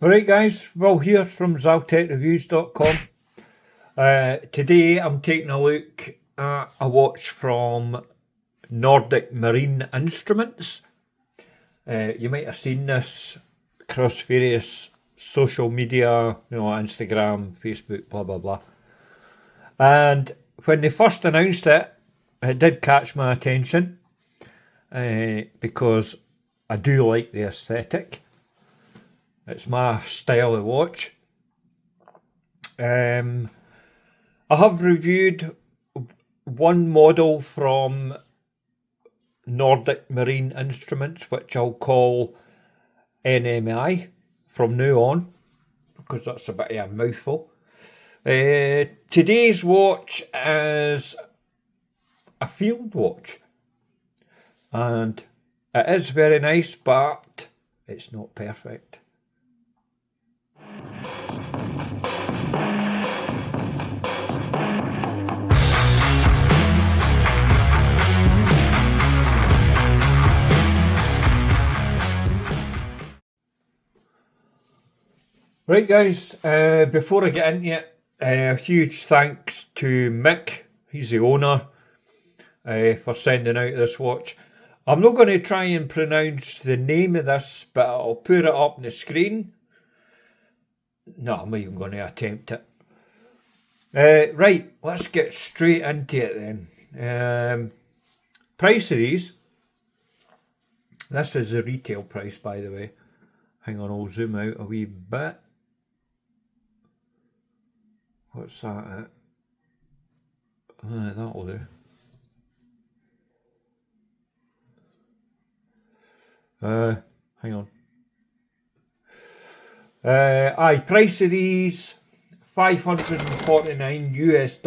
Alright guys, Will here from ZaltekReviews.com. Today I'm taking a look at a watch from Nordic Marine Instruments. You might have seen this across various social media, Instagram, Facebook, blah blah blah. And when they first announced it, it did catch my attention because I do like the aesthetic. It's my style of watch. I have reviewed one model from Nordic Marine Instruments, which I'll call NMI from now on, because that's a bit of a mouthful. Today's watch is a field watch, and it is very nice, but it's not perfect. Right guys, before I get into it, a huge thanks to Mick, he's the owner, for sending out this watch. I'm not going to try and pronounce the name of this, but I'll put it up on the screen. No, I'm not even going to attempt it. Right, let's get straight into it then. Price of these. This is the retail price, by the way. Hang on, I'll zoom out a wee bit. What's that at? That'll do. Hang on. Price of these $549 US.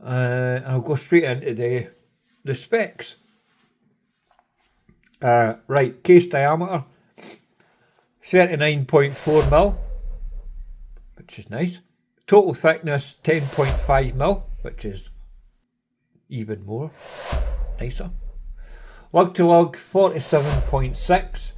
I'll go straight into the specs. Right, case diameter 39.4mm, which is nice. Total thickness 10.5mm, which is even more nicer. Lug to lug 47.6.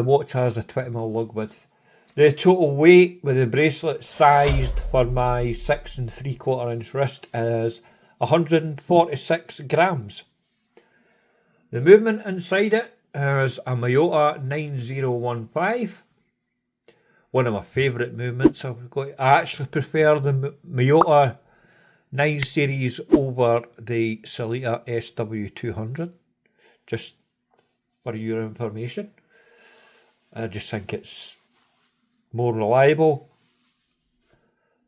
Watch has a 20mm lug width. The total weight with the bracelet sized for my 6 3/4 inch wrist is 146 grams. The movement inside it is a Miyota 9015. One of my favourite movements I've got. I actually prefer the Miyota 9 series over the Sellita SW200. Just for your information. I just think it's more reliable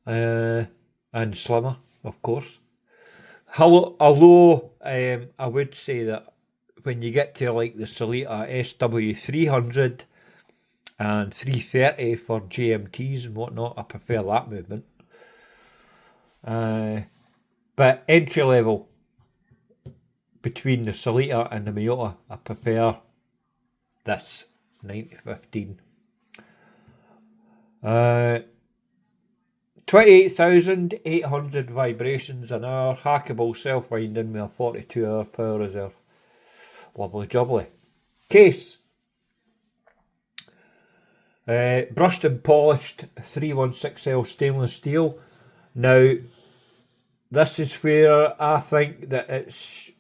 and slimmer, of course. Although I would say that when you get to like the Sellita SW300 and 330 for GMTs and whatnot, I prefer that movement. But entry level between the Sellita and the Miyota, I prefer this 9015. 28,800 vibrations an hour, hackable self-winding with a 42-hour power reserve. Lovely jubbly. Case. Brushed and polished 316L stainless steel. Now, this is where I think that it's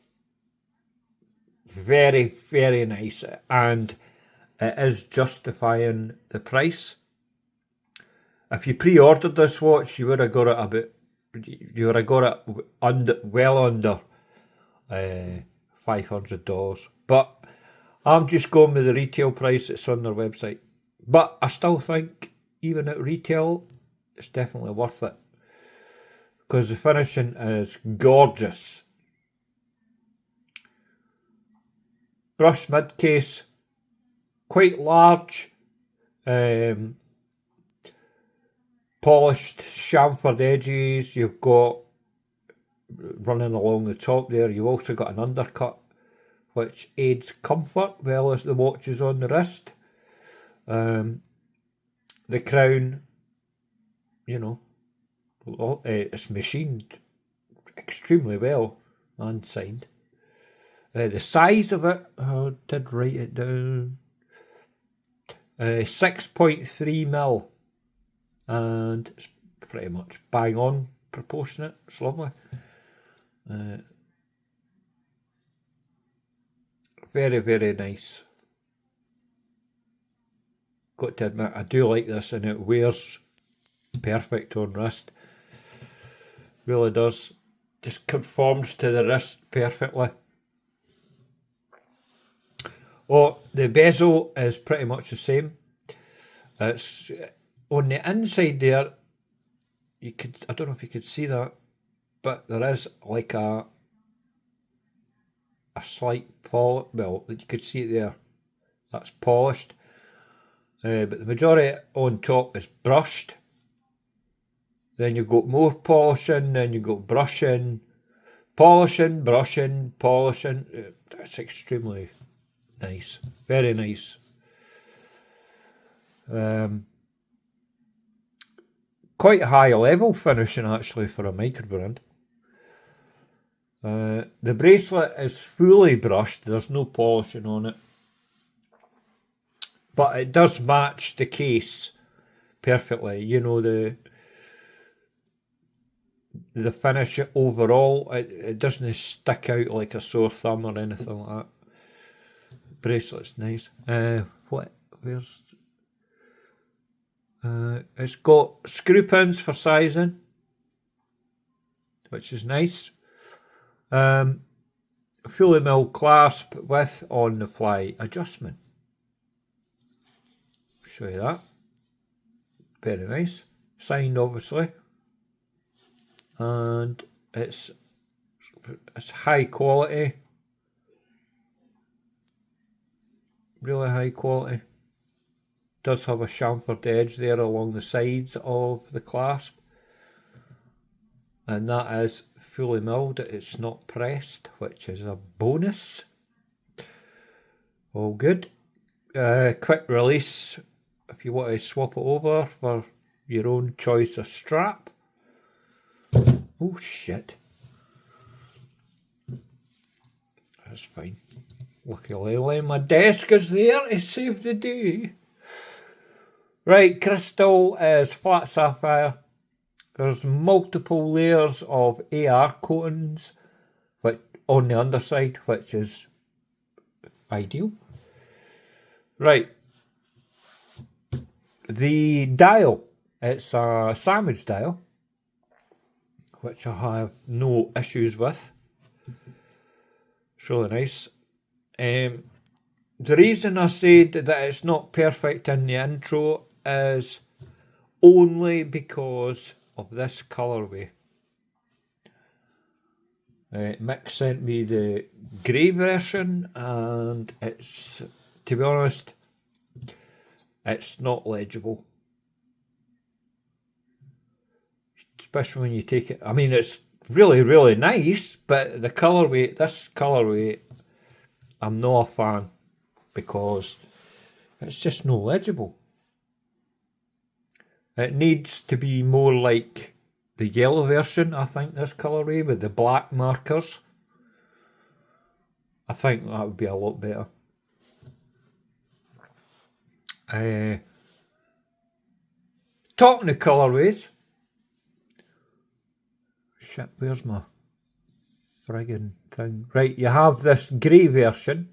very, very nice, and it is justifying the price. If you pre-ordered this watch, you would have got it well under $500. But I'm just going with the retail price that's on their website. But I still think, even at retail, it's definitely worth it, because the finishing is gorgeous. Brush mid case, quite large, polished chamfered edges. You've got running along the top there. You've also got an undercut, which aids comfort well as the watch is on the wrist. The crown, it's machined extremely well and signed. The size of it, I did write it down. 6.3mm, and it's pretty much bang on proportionate. It's lovely. Very, very nice. Got to admit, I do like this, and it wears perfect on wrist. Really does. Just conforms to the wrist perfectly. Oh, the bezel is pretty much the same. It's on the inside there. You could, I don't know if you could see that, but there is like a slight polish. Well, you could see it there. That's polished. But the majority on top is brushed. Then you've got more polishing, then you've got brushing, polishing, brushing, polishing. That's extremely nice. Very nice. Quite a high level finishing actually for a micro brand. The bracelet is fully brushed. There's no polishing on it. But it does match the case perfectly. You know, the finish overall, it doesn't stick out like a sore thumb or anything like that. Bracelet's nice. It's got screw pins for sizing, which is nice. Fully milled clasp with on the fly adjustment. Show you that. Very nice. Signed obviously. And it's high quality. Really high quality. Does have a chamfered edge there along the sides of the clasp. And that is fully milled. It's not pressed, which is a bonus. All good. Quick release if you want to swap it over for your own choice of strap. Oh shit. That's fine. Luckily my desk is there to save the day. Right, crystal is flat sapphire. There's multiple layers of AR coatings on the underside, which is ideal. Right. The dial, it's a sandwich dial, which I have no issues with. It's really nice. The reason I said that it's not perfect in the intro is only because of this colourway. Mick sent me the grey version, and it's, to be honest, it's not legible. Especially when you take it. I mean, it's really, really nice, but the colourway, this colourway, I'm not a fan because it's just not legible. It needs to be more like the yellow version, I think, this colourway with the black markers. I think that would be a lot better. Talking of colourways. Shit, where's my friggin' thing? Right, you have this grey version.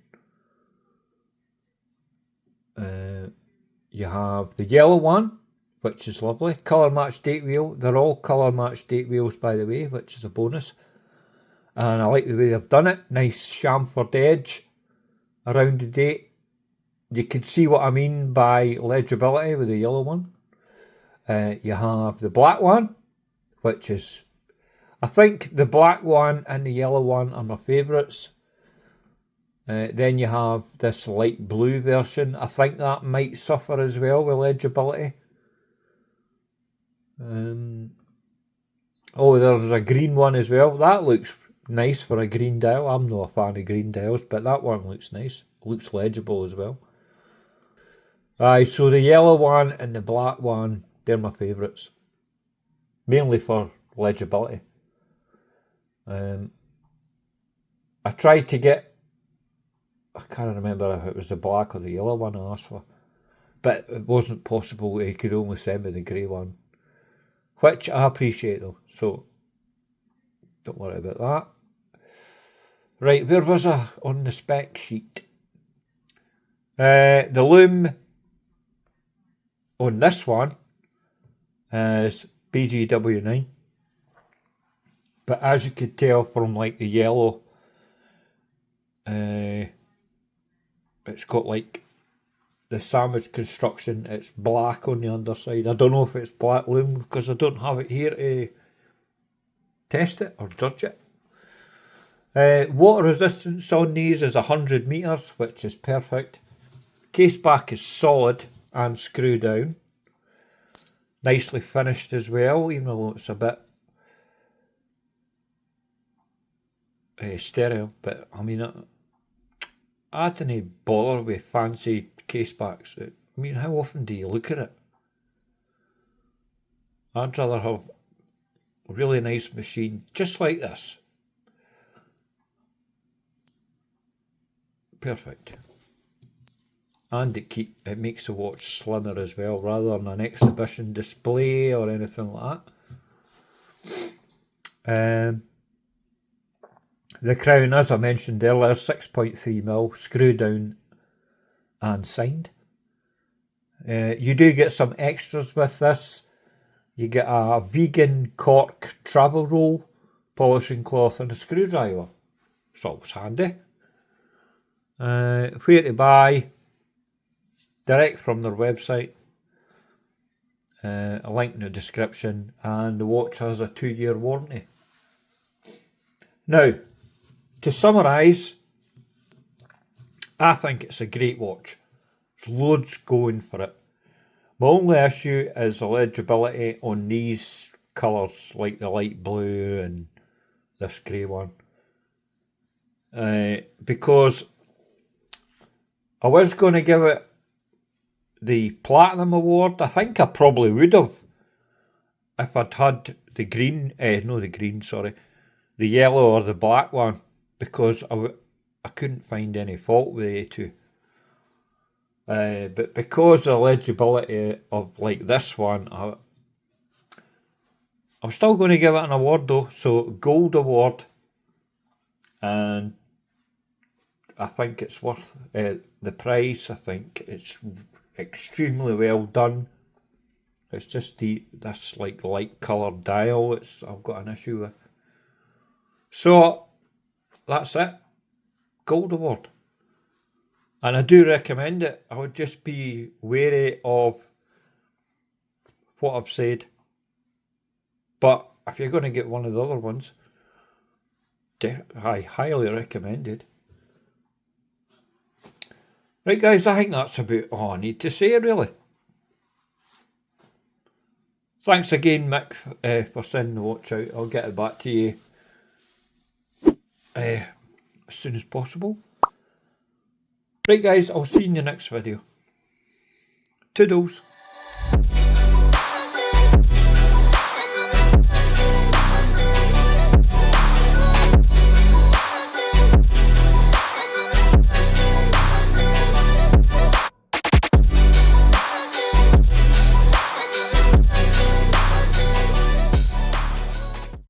You have the yellow one, which is lovely. Colour match date wheel. They're all colour match date wheels, by the way, which is a bonus. And I like the way they've done it. Nice chamfered edge around the date. You can see what I mean by legibility with the yellow one. You have the black one, which is, I think the black one and the yellow one are my favourites. Then you have this light blue version. I think that might suffer as well with legibility. Oh, there's a green one as well. That looks nice for a green dial. I'm not a fan of green dials, but that one looks nice. Looks legible as well. So the yellow one and the black one, they're my favourites. Mainly for legibility. I tried to get can't remember if it was the black or the yellow one I asked for. But it wasn't possible, he could only send me the grey one. Which I appreciate though, so don't worry about that. Right, where was I on the spec sheet? The loom on this one is BGW9. But as you could tell from like the yellow, it's got like the sandwich construction, it's black on the underside. I don't know if it's black loom because I don't have it here to test it or judge it. Water resistance on these is 100 metres, which is perfect. Case back is solid and screw down. Nicely finished as well, even though it's a bit stereo. But I mean, I didn't bother with fancy case backs. I mean, how often do you look at it? I'd rather have a really nice machine just like this. Perfect. And it makes the watch slimmer as well, rather than an exhibition display or anything like that. The crown, as I mentioned earlier, 6.3mm, screw down and signed. You do get some extras with this. You get a vegan cork travel roll, polishing cloth and a screwdriver. It's always handy. Where to buy? Direct from their website. A link in the description, and the watch has a 2-year warranty. Now, to summarise, I think it's a great watch. There's loads going for it. My only issue is legibility on these colours, like the light blue and this grey one. Because I was going to give it the Platinum Award. I think I probably would have if I'd had the green, the yellow or the black one, because I couldn't find any fault with the two. But because of the legibility of like this one, I'm still going to give it an award though. So gold award, and I think it's worth the price. I think it's extremely well done. It's just this like light coloured dial I've got an issue with. So that's it. Gold award. And I do recommend it. I would just be wary of what I've said. But if you're going to get one of the other ones, I highly recommend it. Right guys, I think that's about all I need to say really. Thanks again Mick for sending the watch out. I'll get it back to you as soon as possible. Right guys, I'll see you in the next video. Toodles.